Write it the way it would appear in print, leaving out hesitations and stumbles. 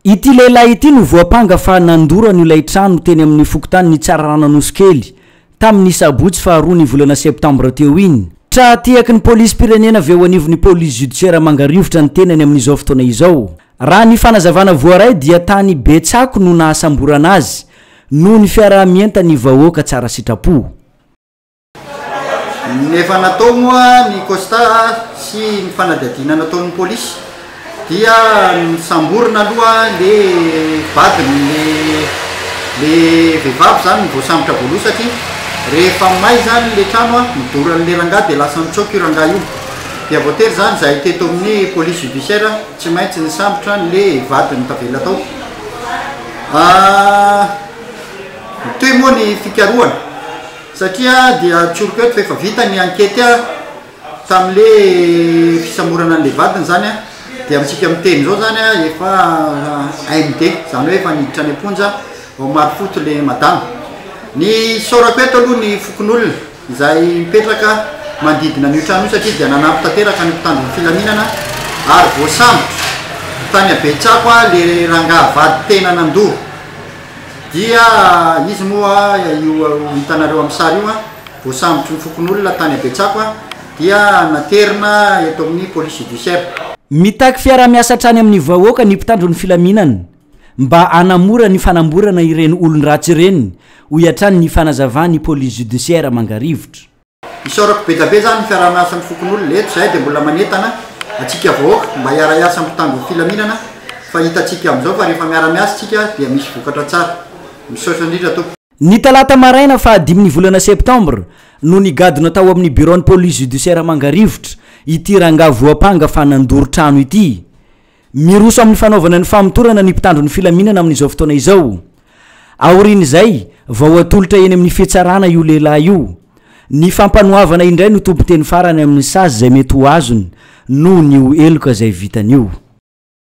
Ity lehilahy ity no voapanga fa nandoro an'ilay trano teny amin'ny fokotany ny tsara ranonosikely tamin'ny sabotsy faharoa ny volana septambra teo iny. Tra tiaky ny polisy pirenena avy ao anivon'ny polisy judiciaire mangarivotra ny tenany amin'izao fotoana izao. Raha ny fanazavana voaray dia tany betsako no nahasamborana azy no ny fiarahamienta ny vahoaka tsara sitrapo. Nefa natao moa ny constat sy ny fanadihadiana nataon'ny polisy dia samborona aloha le vadiny le vehivavy zany voasambotra voaloha satria rehefa may zany le trano midoro an'le rangahy dia lasa mitsoky io rangahy io. Dia voatery zany zay teto amin'ny police judiciaire tsy maintsy ny sambotra le vadiny tavela tao. Toy moa ny fikarohana satria dia tsoroko eto efa vita ny enquête tam'le fisamorana an'le vadiny zany dia amintsika miteny zao zany efa AMD zany hoe efa niditra ny amponja ao marifoto le madame. Ny sorako eto aloha ny fokon'olona izay mipetraka mandidina an'io trano io satria dia nanampy tanteraka ny mpitandron'ny filaminana ary voasambotra tany abetsako le rangahy vady tena nandoro. Dia izy moa io hitanareo amin'ny sary io voasambotra ny fokon'olona tany abetsako dia naterina eto amin'ny police judiciaire. Mitaky fiara-miasa trany amin'ny vahoaka ny mpitandron'ny filaminana mba anamora ny fanamborana ireny olon-dratsy ireny ho iatrany ny fanazavany police judiciaire mangarivotra. Isorako be da be zany ny fiara-miasa ny fokon'olona eto zay dia mbola manentana atsika vahoaka mba hiara-iasa ny mpitandron'ny filaminana fa hitatsika amin'izao fa rehefa miara-miasa tsika dia misy vokatra tsara. Ny talata maraina fa 5 volana septambra no nigadona tao amin'ny bureau ny police judiciaire mangarivotra ity rangahy voapanga fa nandoro trano ity. Miroso amin'ny fanaovana ny famotorana ny mpitandron'ny filaminana amin'izao fotoana izao. Aorin'izay vao atolotra eny amin'ny fitsarana io lehilahy io. Ny fampanoavana indray no tompon-teny farany amin'ny sazy zay mety ho azony noho ny eloka zay vitan'io.